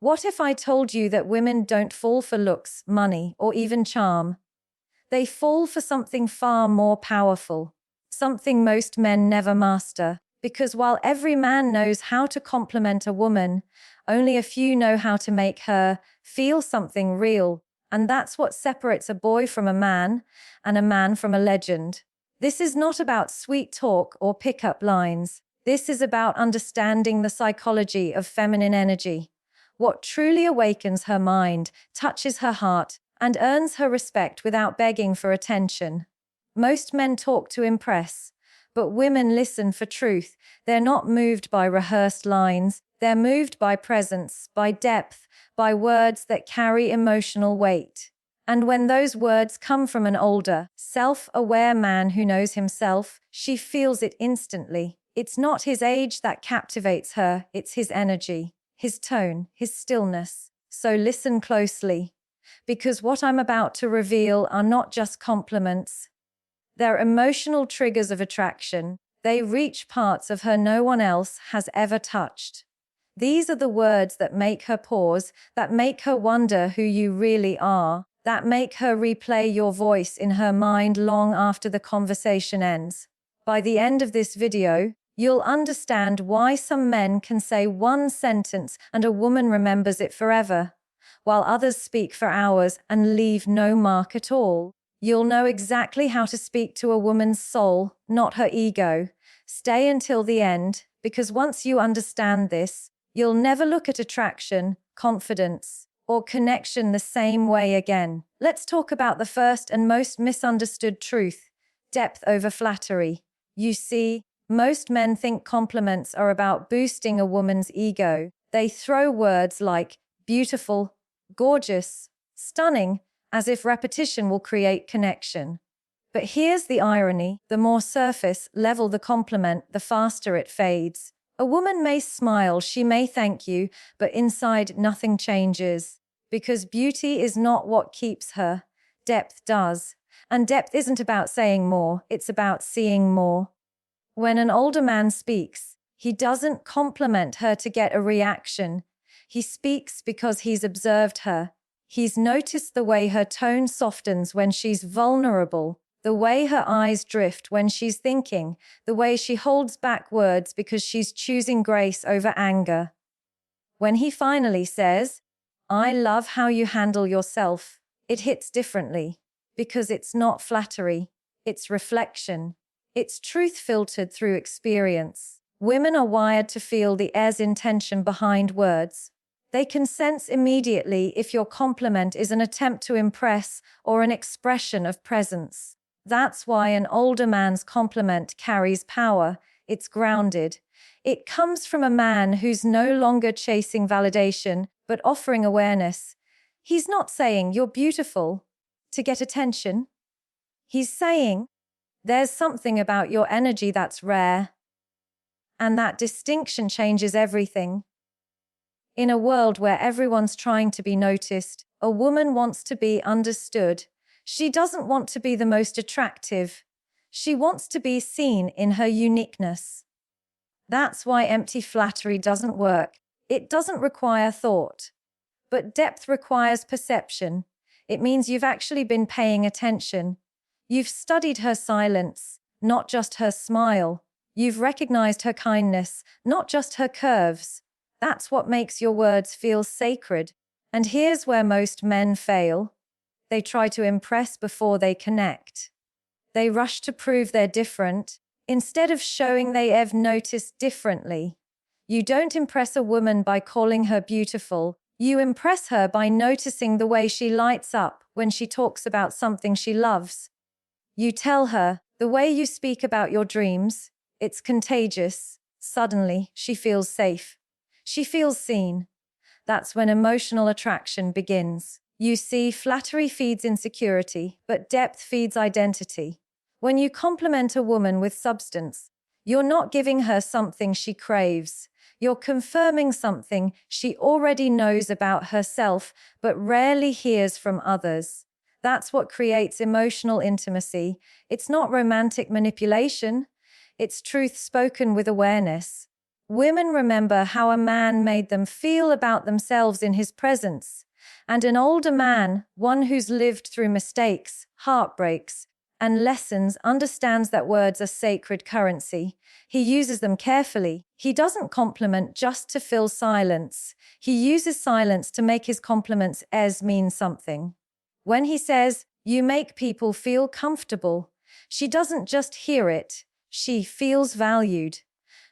What if I told you that women don't fall for looks, money, or even charm? They fall for something far more powerful, something most men never master, because while every man knows how to compliment a woman, only a few know how to make her feel something real. And that's what separates a boy from a man and a man from a legend. This is not about sweet talk or pickup lines. This is about understanding the psychology of feminine energy. What truly awakens her mind, touches her heart, and earns her respect without begging for attention. Most men talk to impress, but women listen for truth. They're not moved by rehearsed lines. They're moved by presence, by depth, by words that carry emotional weight. And when those words come from an older, self-aware man who knows himself, she feels it instantly. It's not his age that captivates her, it's his energy, his tone, his stillness. So listen closely, because what I'm about to reveal are not just compliments. They're emotional triggers of attraction. They reach parts of her no one else has ever touched. These are the words that make her pause, that make her wonder who you really are, that make her replay your voice in her mind long after the conversation ends. By the end of this video, you'll understand why some men can say one sentence and a woman remembers it forever, while others speak for hours and leave no mark at all. You'll know exactly how to speak to a woman's soul, not her ego. Stay until the end, because once you understand this, you'll never look at attraction, confidence, or connection the same way again. Let's talk about the first and most misunderstood truth: depth over flattery. You see, most men think compliments are about boosting a woman's ego. They throw words like beautiful, gorgeous, stunning, as if repetition will create connection. But here's the irony: the more surface level the compliment, the faster it fades. A woman may smile, she may thank you, but inside nothing changes. Because beauty is not what keeps her, depth does. And depth isn't about saying more, it's about seeing more. When an older man speaks, he doesn't compliment her to get a reaction. He speaks because he's observed her. He's noticed the way her tone softens when she's vulnerable, the way her eyes drift when she's thinking, the way she holds back words because she's choosing grace over anger. When he finally says, "I love how you handle yourself," it hits differently, because it's not flattery, it's reflection. It's truth filtered through experience. Women are wired to feel the air's intention behind words. They can sense immediately if your compliment is an attempt to impress or an expression of presence. That's why an older man's compliment carries power. It's grounded. It comes from a man who's no longer chasing validation, but offering awareness. He's not saying "you're beautiful" to get attention. He's saying, "There's something about your energy that's rare." And that distinction changes everything. In a world where everyone's trying to be noticed, a woman wants to be understood. She doesn't want to be the most attractive. She wants to be seen in her uniqueness. That's why empty flattery doesn't work. It doesn't require thought. But depth requires perception. It means you've actually been paying attention. You've studied her silence, not just her smile. You've recognized her kindness, not just her curves. That's what makes your words feel sacred. And here's where most men fail. They try to impress before they connect. They rush to prove they're different, instead of showing they have noticed differently. You don't impress a woman by calling her beautiful. You impress her by noticing the way she lights up when she talks about something she loves. You tell her, the way you speak about your dreams, it's contagious. Suddenly, she feels safe. She feels seen. That's when emotional attraction begins. You see, flattery feeds insecurity, but depth feeds identity. When you compliment a woman with substance, you're not giving her something she craves. You're confirming something she already knows about herself, but rarely hears from others. That's what creates emotional intimacy. It's not romantic manipulation. It's truth spoken with awareness. Women remember how a man made them feel about themselves in his presence. And an older man, one who's lived through mistakes, heartbreaks, and lessons, understands that words are sacred currency. He uses them carefully. He doesn't compliment just to fill silence. He uses silence to make his compliments mean something. When he says, "You make people feel comfortable," she doesn't just hear it, she feels valued.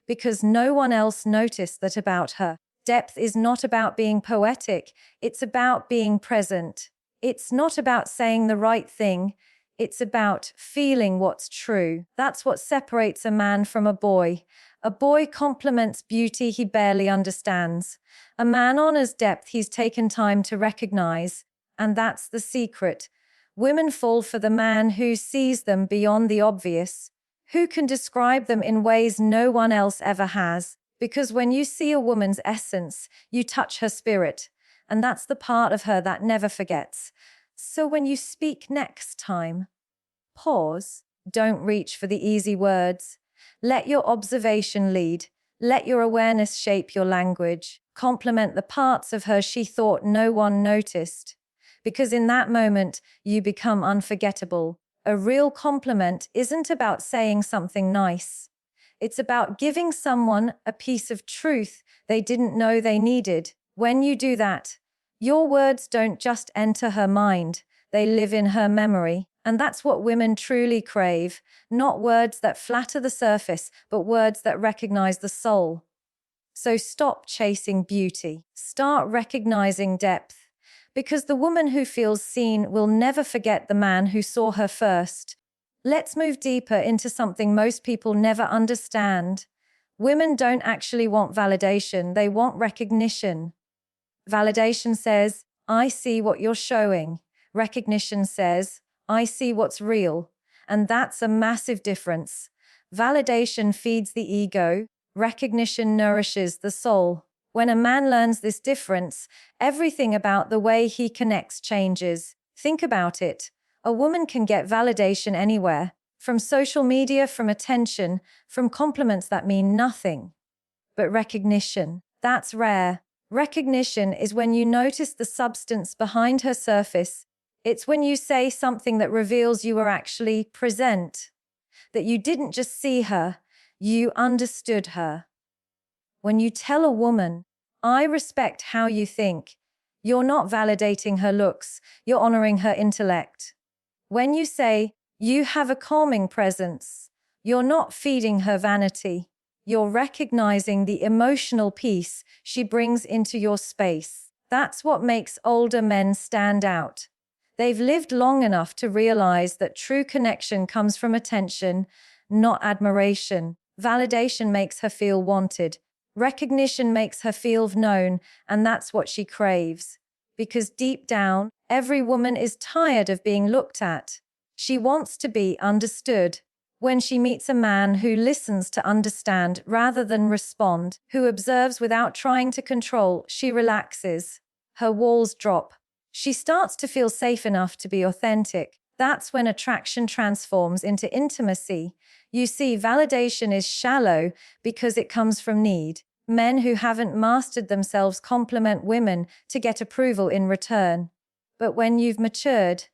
Because no one else noticed that about her. Depth is not about being poetic, it's about being present. It's not about saying the right thing, it's about feeling what's true. That's what separates a man from a boy. A boy compliments beauty he barely understands. A man honors depth he's taken time to recognize. And that's the secret. Women fall for the man who sees them beyond the obvious, who can describe them in ways no one else ever has. Because when you see a woman's essence, you touch her spirit, and that's the part of her that never forgets. So when you speak next time, pause. Don't reach for the easy words. Let your observation lead. Let your awareness shape your language. Compliment the parts of her she thought no one noticed. Because in that moment, you become unforgettable. A real compliment isn't about saying something nice. It's about giving someone a piece of truth they didn't know they needed. When you do that, your words don't just enter her mind, they live in her memory. And that's what women truly crave, not words that flatter the surface, but words that recognize the soul. So stop chasing beauty. Start recognizing depth. Because the woman who feels seen will never forget the man who saw her first. Let's move deeper into something most people never understand. Women don't actually want validation, they want recognition. Validation says, "I see what you're showing." Recognition says, "I see what's real." And that's a massive difference. Validation feeds the ego, recognition nourishes the soul. When a man learns this difference, everything about the way he connects changes. Think about it. A woman can get validation anywhere, from social media, from attention, from compliments that mean nothing. But recognition, that's rare. Recognition is when you notice the substance behind her surface. It's when you say something that reveals you were actually present, that you didn't just see her, you understood her. When you tell a woman, "I respect how you think," you're not validating her looks, you're honoring her intellect. When you say, "You have a calming presence," you're not feeding her vanity. You're recognizing the emotional piece she brings into your space. That's what makes older men stand out. They've lived long enough to realize that true connection comes from attention, not admiration. Validation makes her feel wanted. Recognition makes her feel known, and that's what she craves. Because deep down, every woman is tired of being looked at. She wants to be understood. When she meets a man who listens to understand rather than respond, who observes without trying to control, she relaxes. Her walls drop. She starts to feel safe enough to be authentic. That's when attraction transforms into intimacy. You see, validation is shallow because it comes from need. Men who haven't mastered themselves compliment women to get approval in return. But when you've matured,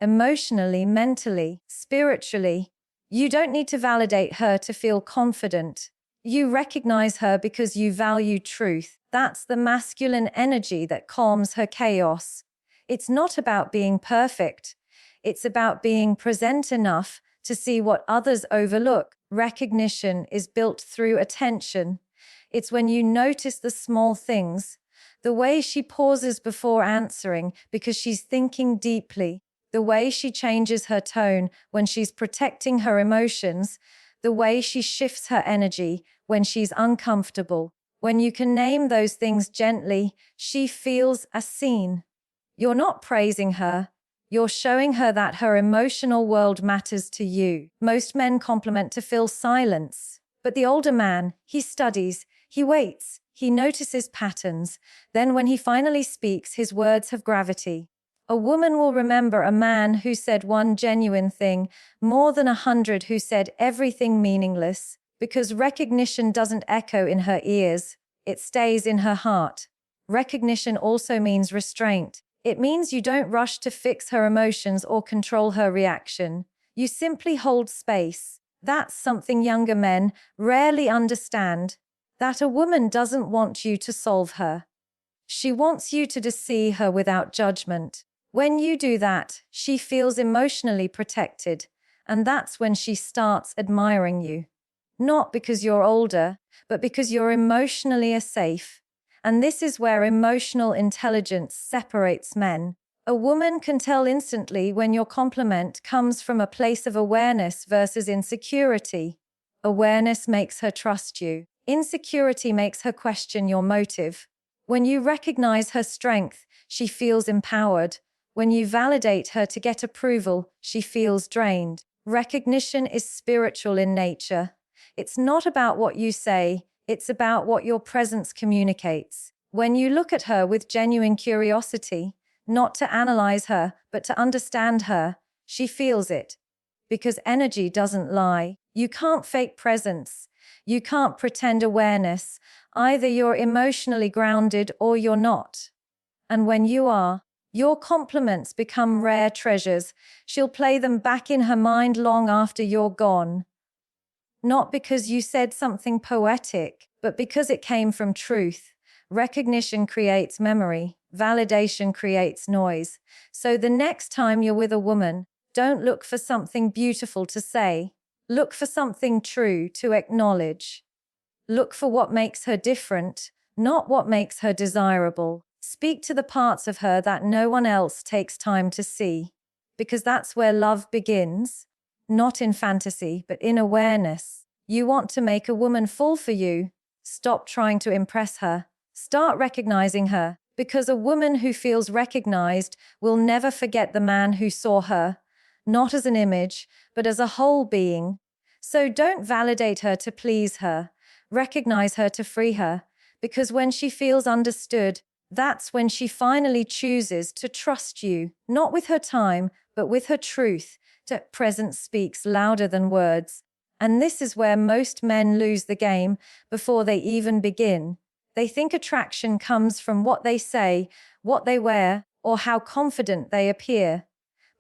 emotionally, mentally, spiritually, you don't need to validate her to feel confident. You recognize her because you value truth. That's the masculine energy that calms her chaos. It's not about being perfect. It's about being present enough to see what others overlook. Recognition is built through attention. It's when you notice the small things, the way she pauses before answering because she's thinking deeply, the way she changes her tone when she's protecting her emotions, the way she shifts her energy when she's uncomfortable. When you can name those things gently, she feels seen. You're not praising her. You're showing her that her emotional world matters to you. Most men compliment to fill silence. But the older man, he studies, he waits, he notices patterns. Then when he finally speaks, his words have gravity. A woman will remember a man who said one genuine thing more than 100 who said everything meaningless. Because recognition doesn't echo in her ears, it stays in her heart. Recognition also means restraint. It means you don't rush to fix her emotions or control her reaction. You simply hold space. That's something younger men rarely understand. That a woman doesn't want you to solve her. She wants you to see her without judgment. When you do that, she feels emotionally protected, and that's when she starts admiring you. Not because you're older, but because you're emotionally safe. And this is where emotional intelligence separates men. A woman can tell instantly when your compliment comes from a place of awareness versus insecurity. Awareness makes her trust you. Insecurity makes her question your motive. When you recognize her strength, she feels empowered. When you validate her to get approval, she feels drained. Recognition is spiritual in nature. It's not about what you say, it's about what your presence communicates. When you look at her with genuine curiosity, not to analyze her, but to understand her, she feels it. Because energy doesn't lie. You can't fake presence. You can't pretend awareness. Either you're emotionally grounded or you're not. And when you are, your compliments become rare treasures. She'll play them back in her mind long after you're gone. Not because you said something poetic, but because it came from truth. Recognition creates memory. Validation creates noise. So the next time you're with a woman, don't look for something beautiful to say. Look for something true to acknowledge. Look for what makes her different, not what makes her desirable. Speak to the parts of her that no one else takes time to see. Because that's where love begins. Not in fantasy, but in awareness. You want to make a woman fall for you. Stop trying to impress her. Start recognizing her. Because a woman who feels recognized will never forget the man who saw her, not as an image, but as a whole being. So don't validate her to please her. Recognize her to free her. Because when she feels understood, that's when she finally chooses to trust you, not with her time, but with her truth. That presence speaks louder than words. And this is where most men lose the game before they even begin. They think attraction comes from what they say, what they wear, or how confident they appear.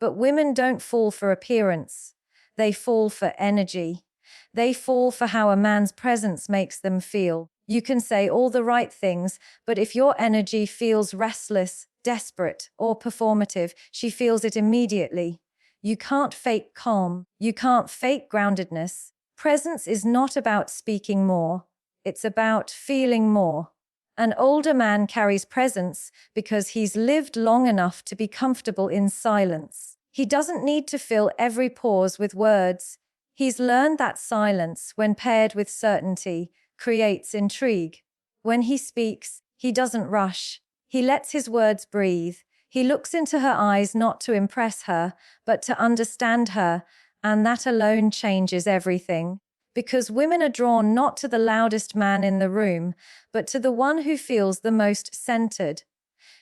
But women don't fall for appearance. They fall for energy. They fall for how a man's presence makes them feel. You can say all the right things, but if your energy feels restless, desperate, or performative, she feels it immediately. You can't fake calm. You can't fake groundedness. Presence is not about speaking more. It's about feeling more. An older man carries presence because he's lived long enough to be comfortable in silence. He doesn't need to fill every pause with words. He's learned that silence, when paired with certainty, creates intrigue. When he speaks, he doesn't rush. He lets his words breathe. He looks into her eyes not to impress her, but to understand her, and that alone changes everything. Because women are drawn not to the loudest man in the room, but to the one who feels the most centered.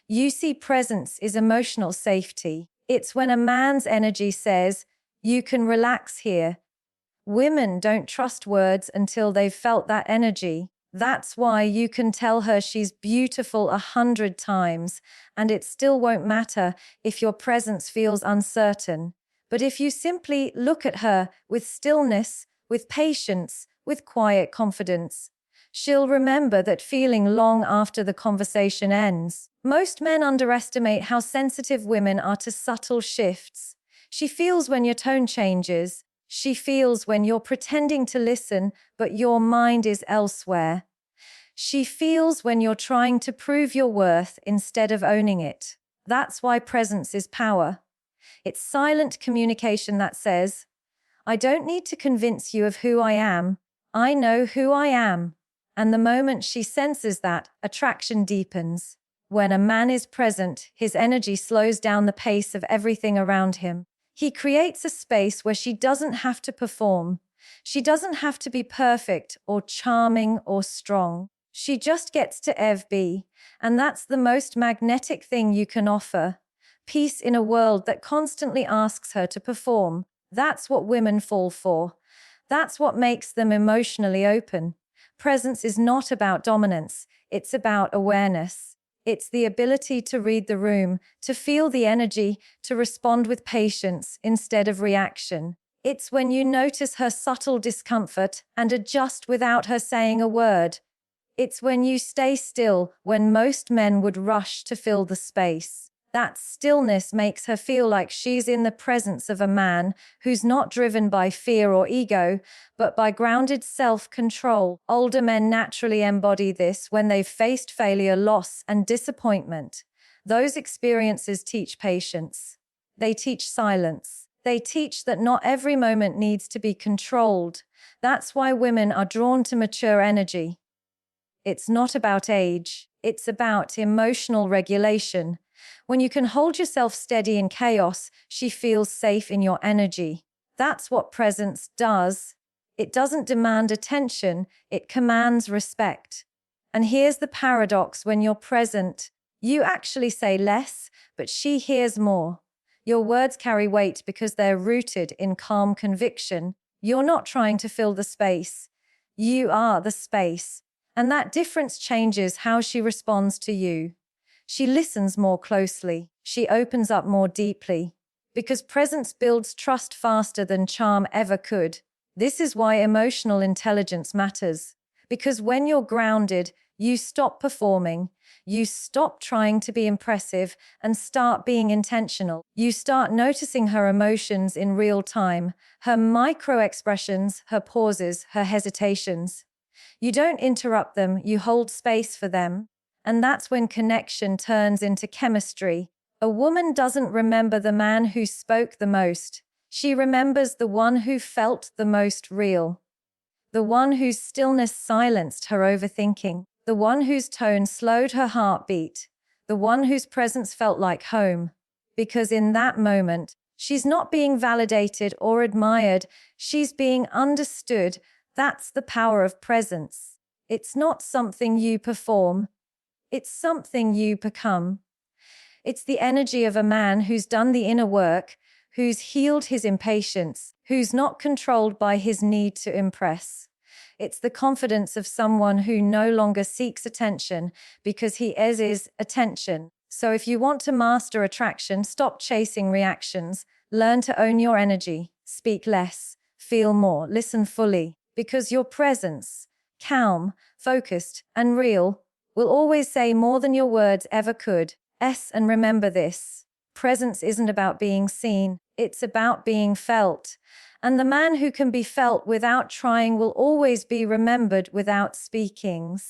You see, presence is emotional safety. It's when a man's energy says, "You can relax here." Women don't trust words until they've felt that energy. That's why you can tell her she's beautiful 100 times, and it still won't matter if your presence feels uncertain. But if you simply look at her with stillness, with patience, with quiet confidence, she'll remember that feeling long after the conversation ends. Most men underestimate how sensitive women are to subtle shifts. She feels when your tone changes. She feels when you're pretending to listen, but your mind is elsewhere. She feels when you're trying to prove your worth instead of owning it. That's why presence is power. It's silent communication that says, "I don't need to convince you of who I am. I know who I am." And the moment she senses that, attraction deepens. When a man is present, his energy slows down the pace of everything around him. He creates a space where she doesn't have to perform. She doesn't have to be perfect or charming or strong. She just gets to be, and that's the most magnetic thing you can offer. Peace in a world that constantly asks her to perform. That's what women fall for. That's what makes them emotionally open. Presence is not about dominance, it's about awareness. It's the ability to read the room, to feel the energy, to respond with patience instead of reaction. It's when you notice her subtle discomfort and adjust without her saying a word. It's when you stay still when most men would rush to fill the space. That stillness makes her feel like she's in the presence of a man who's not driven by fear or ego, but by grounded self-control. Older men naturally embody this when they've faced failure, loss, and disappointment. Those experiences teach patience. They teach silence. They teach that not every moment needs to be controlled. That's why women are drawn to mature energy. It's not about age, it's about emotional regulation. When you can hold yourself steady in chaos, she feels safe in your energy. That's what presence does. It doesn't demand attention, it commands respect. And here's the paradox: when you're present, you actually say less, but she hears more. Your words carry weight because they're rooted in calm conviction. You're not trying to fill the space. You are the space. And that difference changes how she responds to you. She listens more closely. She opens up more deeply. Because presence builds trust faster than charm ever could. This is why emotional intelligence matters. Because when you're grounded, you stop performing. You stop trying to be impressive and start being intentional. You start noticing her emotions in real time, her micro expressions, her pauses, her hesitations. You don't interrupt them, you hold space for them. And that's when connection turns into chemistry. A woman doesn't remember the man who spoke the most. She remembers the one who felt the most real. The one whose stillness silenced her overthinking. The one whose tone slowed her heartbeat. The one whose presence felt like home. Because in that moment, she's not being validated or admired, she's being understood. That's the power of presence. It's not something you perform. It's something you become. It's the energy of a man who's done the inner work, who's healed his impatience, who's not controlled by his need to impress. It's the confidence of someone who no longer seeks attention because he is attention. So if you want to master attraction, stop chasing reactions, learn to own your energy, speak less, feel more, listen fully. Because your presence, calm, focused, and real, will always say more than your words ever could. And remember this: presence isn't about being seen, it's about being felt. And the man who can be felt without trying will always be remembered without speaking.